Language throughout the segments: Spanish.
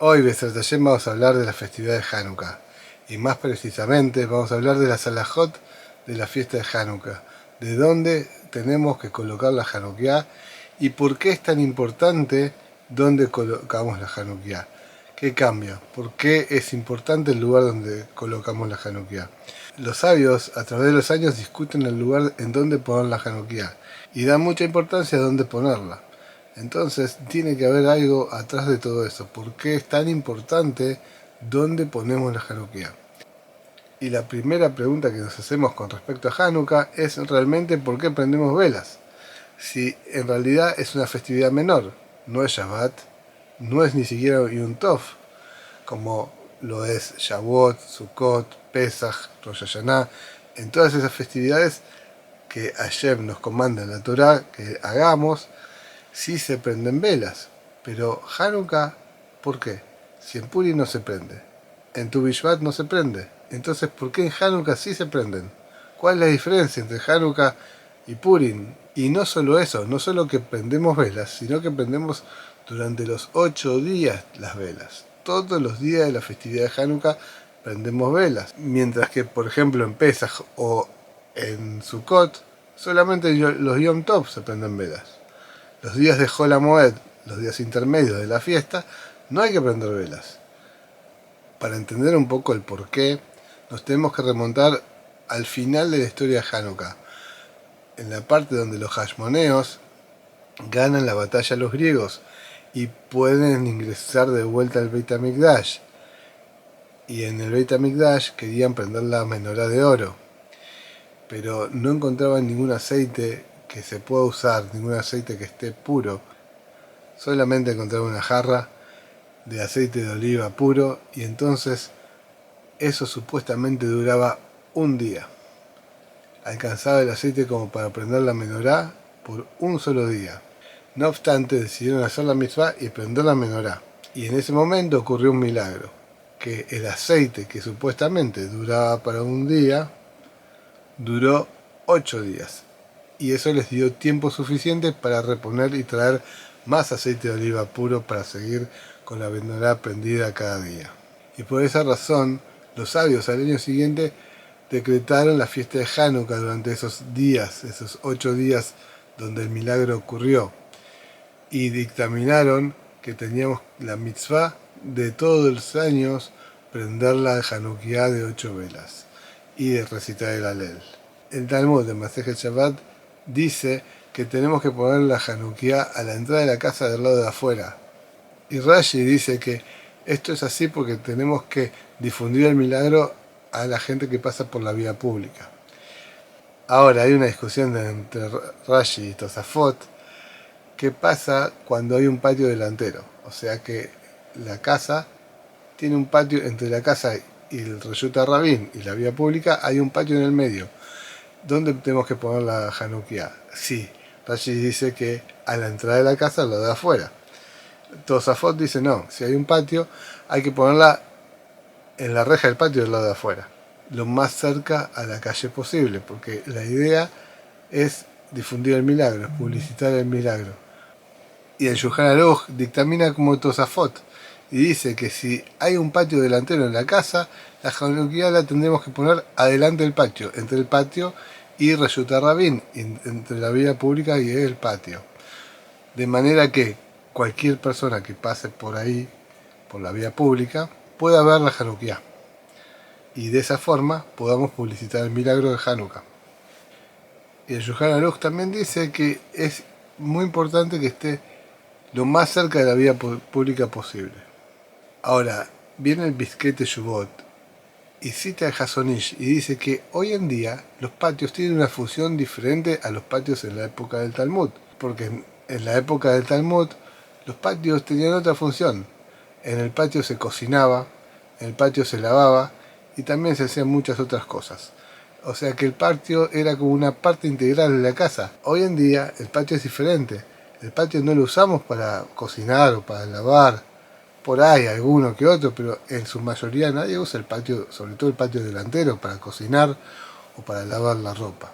Hoy, Besrat Hashem, vamos a hablar de la festividad de Hanukkah. Y más precisamente, vamos a hablar de la Salahot de la fiesta de Hanukkah. De dónde tenemos que colocar la Hanukkah y por qué es tan importante dónde colocamos la Hanukkah. ¿Qué cambia? ¿Por qué es importante el lugar donde colocamos la Hanukkah? Los sabios a través de los años discuten el lugar en donde poner la Hanukkah y dan mucha importancia a dónde ponerla. Entonces tiene que haber algo atrás de todo eso. ¿Por qué es tan importante dónde ponemos la Hanukkah? Y la primera pregunta que nos hacemos con respecto a Hanukkah es realmente por qué prendemos velas. Si en realidad es una festividad menor, no es Shabbat, no es ni siquiera Yom Tov, como lo es Shavuot, Sukkot, Pesach, Rosh Hashanah, en todas esas festividades que Hashem nos comanda en la Torah que hagamos, sí se prenden velas. Pero Hanukkah, ¿por qué? Si en Purim no se prende, en Tu Bishvat no se prende, entonces ¿por qué en Hanukkah sí se prenden? ¿Cuál es la diferencia entre Hanukkah y Purim? Y no solo eso, no solo que prendemos velas, sino que prendemos durante los 8 días las velas. Todos los días de la festividad de Hanukkah prendemos velas. Mientras que, por ejemplo, en Pesach o en Sukkot, solamente los Yom Tov se prenden velas. Los días de Hol HaMoed, los días intermedios de la fiesta, no hay que prender velas. Para entender un poco el porqué, nos tenemos que remontar al final de la historia de Hanukkah, en la parte donde los hashmoneos ganan la batalla a los griegos y pueden ingresar de vuelta al Beit HaMikdash. Y en el Beit HaMikdash querían prender la menorá de oro, pero no encontraban ningún aceite que se pueda usar, ningún aceite que esté puro. Solamente encontraron una jarra de aceite de oliva puro y entonces eso supuestamente duraba un día. Alcanzaba el aceite como para prender la menorá por un solo día. No obstante, decidieron hacer la mitzvah y prender la menorá. Y en ese momento ocurrió un milagro, que el aceite que supuestamente duraba para un día, duró 8 días. Y eso les dio tiempo suficiente para reponer y traer más aceite de oliva puro para seguir con la menorá prendida cada día. Y por esa razón, los sabios al año siguiente decretaron la fiesta de Hanukkah durante esos días, esos 8 días donde el milagro ocurrió. Y dictaminaron que teníamos la mitzvah de todos los años prender la Hanukkah de 8 velas y de recitar el Halel. El Talmud de Masejet Shabbat dice que tenemos que poner la Hanukkah a la entrada de la casa del lado de afuera. Y Rashi dice que esto es así porque tenemos que difundir el milagro a la gente que pasa por la vía pública. Ahora hay una discusión entre Rashi y Tosafot. ¿Qué pasa cuando hay un patio delantero? O sea que la casa tiene un patio entre la casa y el Reshut HaRabim y la vía pública, hay un patio en el medio. ¿Dónde tenemos que poner la Hanukkah? Sí, Rashi dice que a la entrada de la casa, lo de afuera. Tosafot dice no, si hay un patio hay que ponerla en la reja del patio del lado de afuera, lo más cerca a la calle posible, porque la idea es difundir el milagro, publicitar el milagro. Y el Shulchan Aruch dictamina como Tosafot y dice que si hay un patio delantero en la casa, la Hanukkah la tendremos que poner adelante del patio, entre el patio y Reshut HaRabim, entre la vía pública y el patio. De manera que cualquier persona que pase por ahí, por la vía pública, pueda ver la Hanukkah. Y de esa forma podamos publicitar el milagro de Hanukkah. Y el Shulchan Aruch también dice que es muy importante que esté lo más cerca de la vía pública posible. Ahora, viene el Bizquete Shuvot y cita el Hasonish y dice que hoy en día los patios tienen una función diferente a los patios en la época del Talmud, porque en la época del Talmud los patios tenían otra función. En el patio se cocinaba, en el patio se lavaba y también se hacían muchas otras cosas. O sea que el patio era como una parte integral de la casa. Hoy en día el patio es diferente. El patio no lo usamos para cocinar o para lavar. Por ahí alguno que otro, pero en su mayoría nadie usa el patio, sobre todo el patio delantero, para cocinar o para lavar la ropa.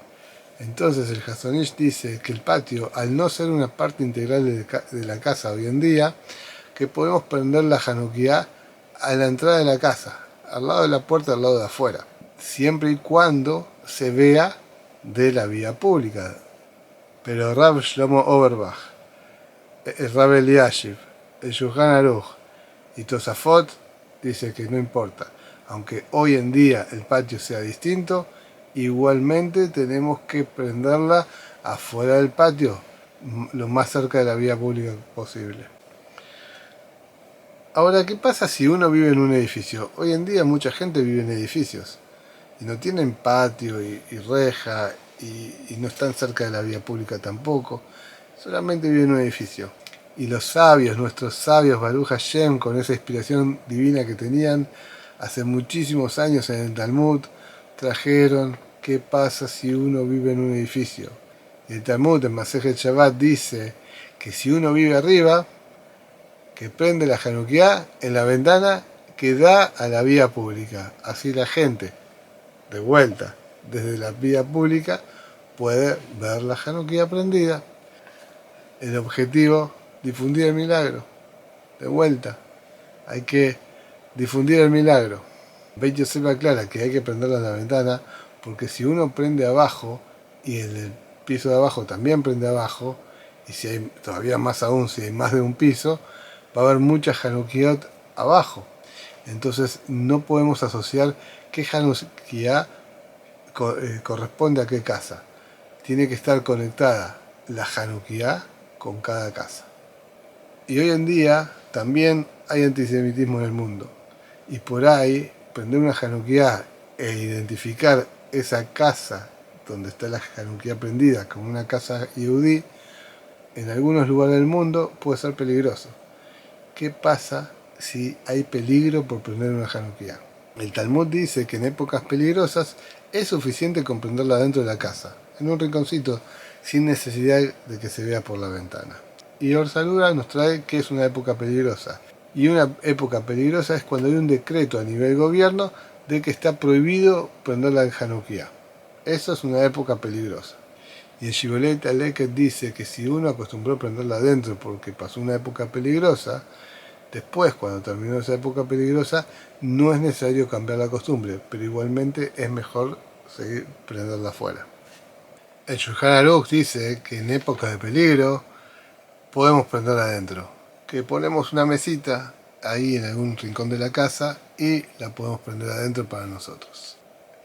Entonces el Hasonish dice que el patio, al no ser una parte integral de la casa hoy en día, que podemos prender la Hanukkah a la entrada de la casa, al lado de la puerta, al lado de afuera, siempre y cuando se vea de la vía pública. Pero Rav Shlomo Auerbach, el Rav Eliashiv, el Shulchan Aruch y Tosafot dice que no importa. Aunque hoy en día el patio sea distinto, igualmente tenemos que prenderla afuera del patio, lo más cerca de la vía pública posible. Ahora, ¿qué pasa si uno vive en un edificio? Hoy en día mucha gente vive en edificios y no tienen patio y reja y no están cerca de la vía pública tampoco, solamente viven en un edificio. Y los sabios, nuestros sabios, Baruch Hashem, con esa inspiración divina que tenían hace muchísimos años en el Talmud, trajeron qué pasa si uno vive en un edificio. Y el Talmud, en Masejet Shabbat, dice que si uno vive arriba, que prende la Hanukkah en la ventana que da a la vía pública. Así la gente, de vuelta, desde la vía pública, puede ver la Hanukkah prendida. El objetivo, difundir el milagro. De vuelta, hay que difundir el milagro. Beit Yosef aclara que hay que prenderla en la ventana, porque si uno prende abajo y el piso de abajo también prende abajo, y si hay todavía más aún, si hay más de un piso, va a haber mucha Hanukkot abajo. Entonces no podemos asociar qué Hanukkah corresponde a qué casa. Tiene que estar conectada la Hanukkah con cada casa. Y hoy en día también hay antisemitismo en el mundo. Y por ahí, prender una Hanukkah e identificar esa casa donde está la Hanukkah prendida como una casa yehudí, en algunos lugares del mundo puede ser peligroso. ¿Qué pasa si hay peligro por prender una Hanukkah? El Talmud dice que en épocas peligrosas es suficiente con prenderla dentro de la casa, en un rinconcito, sin necesidad de que se vea por la ventana. Y Orsalura nos trae que es una época peligrosa. Y una época peligrosa es cuando hay un decreto a nivel gobierno de que está prohibido prenderla en Hanukkah. Eso es una época peligrosa. Y el Shibolet Aleket dice que si uno acostumbró a prenderla adentro porque pasó una época peligrosa, después, cuando terminó esa época peligrosa, no es necesario cambiar la costumbre, pero igualmente es mejor seguir prenderla afuera. El Shulchan Aruch dice que en época de peligro podemos prenderla adentro, que ponemos una mesita ahí en algún rincón de la casa y la podemos prender adentro para nosotros.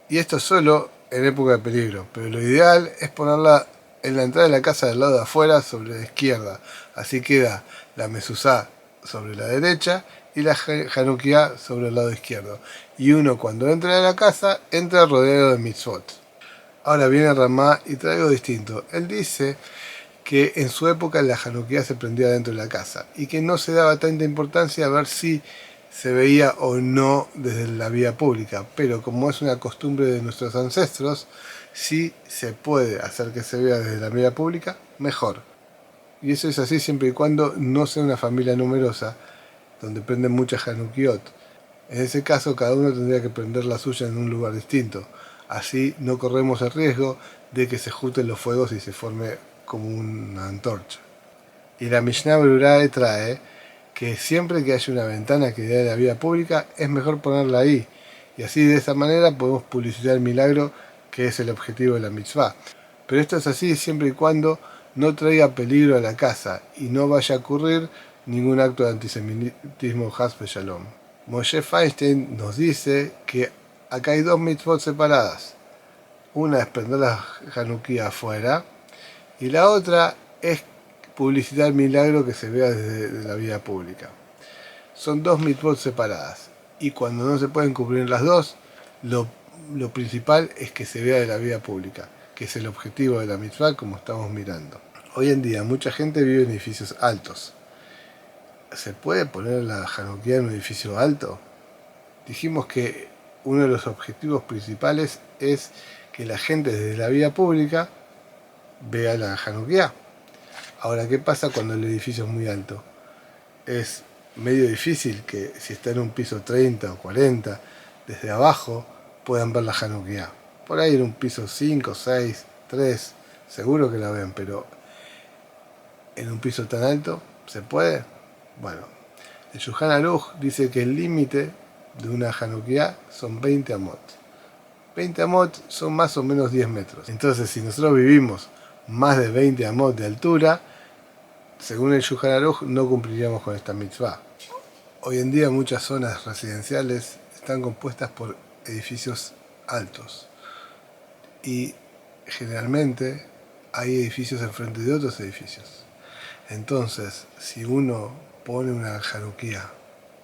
Y esto solo en época de peligro, pero lo ideal es ponerla en la entrada de la casa del lado de afuera sobre la izquierda, así queda la mezuzá sobre la derecha y la Hanukkah sobre el lado izquierdo. Y uno cuando entra a la casa, entra rodeado de mitzvot. Ahora viene Ramá y trae algo distinto. Él dice que en su época la Hanukkah se prendía dentro de la casa y que no se daba tanta importancia a ver si se veía o no desde la vía pública, pero como es una costumbre de nuestros ancestros, si se puede hacer que se vea desde la vía pública, mejor. Y eso es así siempre y cuando no sea una familia numerosa, donde prenden muchas Hanukkot. En ese caso, cada uno tendría que prender la suya en un lugar distinto. Así no corremos el riesgo de que se junten los fuegos y se forme como una antorcha. Y la Mishnah Berurah trae que siempre que haya una ventana que dé a la vía pública, es mejor ponerla ahí. Y así de esa manera podemos publicitar el milagro que es el objetivo de la mitzvah. Pero esto es así siempre y cuando no traiga peligro a la casa y no vaya a ocurrir ningún acto de antisemitismo Hasbe Shalom. Moshe Feinstein nos dice que acá hay dos mitzvot separadas. Una es prender la Hanukkah afuera y la otra es publicitar el milagro que se vea desde la vía pública. Son dos mitzvot separadas y cuando no se pueden cumplir las dos, lo principal es que se vea de la vía pública, que es el objetivo de la mitzvah como estamos mirando. Hoy en día mucha gente vive en edificios altos. ¿Se puede poner la Hanukkah en un edificio alto? Dijimos que uno de los objetivos principales es que la gente desde la vía pública vea la Hanukkah. Ahora, ¿qué pasa cuando el edificio es muy alto? Es medio difícil que si está en un piso 30 o 40, desde abajo puedan ver la Hanukkah. Por ahí en un piso 5, 6, 3, seguro que la ven, pero en un piso tan alto, ¿se puede? Bueno, El Shulchan Aruch dice que el límite de una Hanukkah son 20 amot. 20 amot son más o menos 10 metros. Entonces, si nosotros vivimos más de 20 amot de altura, según el Shulchan Aruch, no cumpliríamos con esta mitzvah. Hoy en día muchas zonas residenciales están compuestas por edificios altos. Y generalmente hay edificios enfrente de otros edificios. Entonces, si uno pone una Hanukkah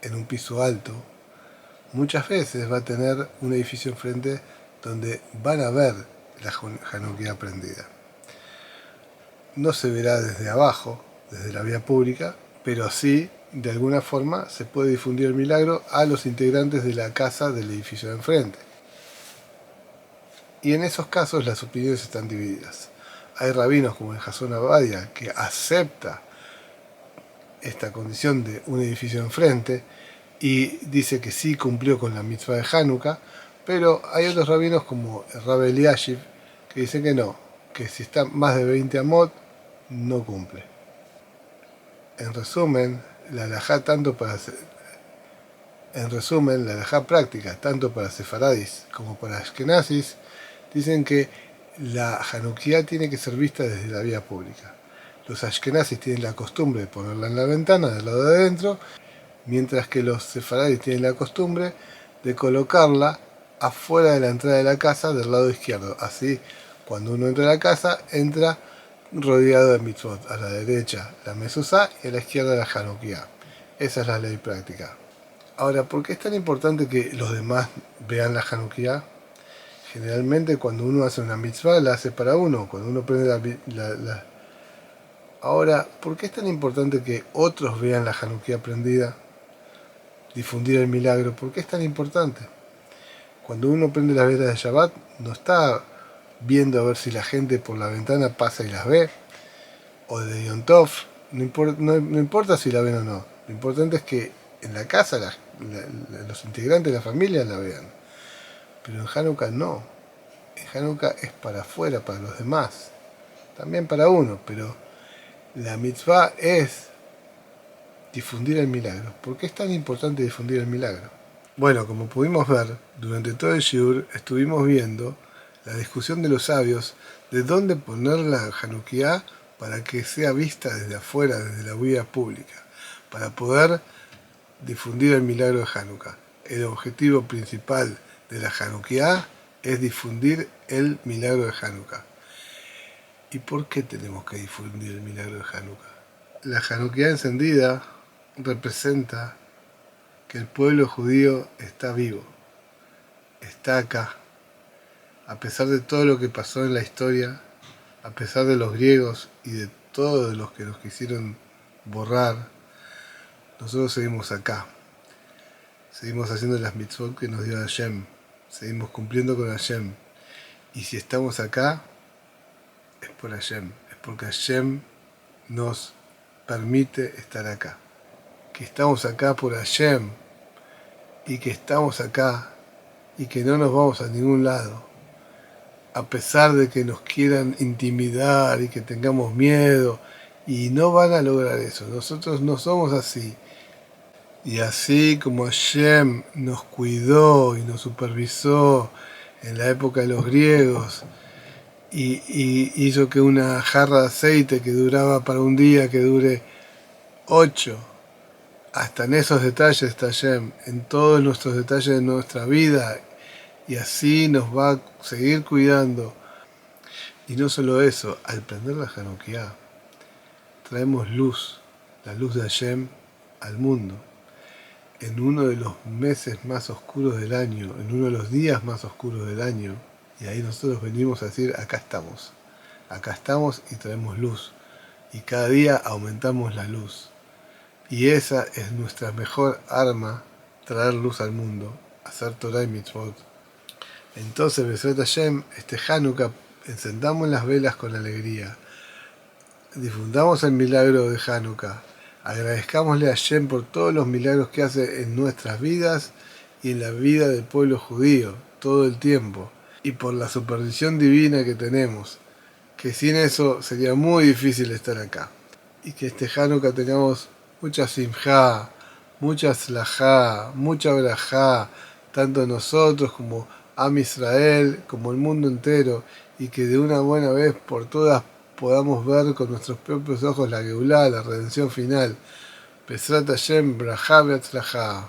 en un piso alto, muchas veces va a tener un edificio enfrente donde van a ver la Hanukkah prendida. No se verá desde abajo, desde la vía pública, pero sí, de alguna forma, se puede difundir el milagro a los integrantes de la casa del edificio de enfrente. Y en esos casos las opiniones están divididas. Hay rabinos como el Jason Abadia que acepta esta condición de un edificio enfrente y dice que sí cumplió con la mitzvah de Hanukkah, pero hay otros rabinos como el Rabbi Eliashiv que dicen que no, que si está más de 20 amot no cumple. En resumen, la halajá práctica, tanto para sefaradis como para ashkenazis, dicen que la Hanukkah tiene que ser vista desde la vía pública. Los ashkenazis tienen la costumbre de ponerla en la ventana del lado de adentro, mientras que los sefaradis tienen la costumbre de colocarla afuera de la entrada de la casa del lado izquierdo. Así, cuando uno entra a la casa, entra rodeado de mitzvot. A la derecha la mezuzá y a la izquierda la Hanukkah. Esa es la ley práctica. Ahora, ¿por qué es tan importante que los demás vean la Hanukkah? Generalmente cuando uno hace una mitzvah la hace para uno. Cuando uno prende Ahora, ¿por qué es tan importante que otros vean la Hanukkah prendida? Difundir el milagro. ¿Por qué es tan importante? Cuando uno prende las velas de Shabbat, no está viendo a ver si la gente por la ventana pasa y las ve, o de Yom Tov, no importa si la ven o no. Lo importante es que en la casa los integrantes de la familia la vean. Pero en Hanukkah no. En Hanukkah es para afuera, para los demás. También para uno, pero la mitzvah es difundir el milagro. ¿Por qué es tan importante difundir el milagro? Bueno, como pudimos ver, durante todo el shiur estuvimos viendo la discusión de los sabios de dónde poner la Hanukkah para que sea vista desde afuera, desde la vía pública, para poder difundir el milagro de Hanukkah. El objetivo principal de la Hanukkah es difundir el milagro de Hanukkah. ¿Y por qué tenemos que difundir el milagro de Hanukkah? La Hanukkah encendida representa que el pueblo judío está vivo, está acá. A pesar de todo lo que pasó en la historia, a pesar de los griegos y de todos los que nos quisieron borrar, nosotros seguimos acá. Seguimos haciendo las mitzvot que nos dio Hashem. Seguimos cumpliendo con Hashem. Y si estamos acá, es por Hashem. Es porque Hashem nos permite estar acá. Que estamos acá por Hashem. Y que estamos acá. Y que no nos vamos a ningún lado. A pesar de que nos quieran intimidar y que tengamos miedo. Y no van a lograr eso. Nosotros no somos así. Y así como Hashem nos cuidó y nos supervisó en la época de los griegos y hizo que una jarra de aceite que duraba para un día, que dure 8, hasta en esos detalles está Hashem, en todos nuestros detalles de nuestra vida, y así nos va a seguir cuidando. Y no solo eso, al prender la Hanukkah, traemos luz, la luz de Hashem al mundo. En uno de los meses más oscuros del año, en uno de los días más oscuros del año, y ahí nosotros venimos a decir, acá estamos y traemos luz, y cada día aumentamos la luz, y esa es nuestra mejor arma, traer luz al mundo, hacer Torah y Mitzvot. Entonces, Besrat Hashem, este Hanukkah, encendamos las velas con alegría, difundamos el milagro de Hanukkah, agradezcámosle a Hashem por todos los milagros que hace en nuestras vidas y en la vida del pueblo judío todo el tiempo, y por la supervisión divina que tenemos, que sin eso sería muy difícil estar acá. Y que este Hanukkah tengamos mucha simjá, mucha slajá, mucha brajá, tanto nosotros como Am Israel, como el mundo entero, y que de una buena vez por todas podamos ver con nuestros propios ojos la Geulá, la redención final. Besrat Hashem, brajá, beatzlajá.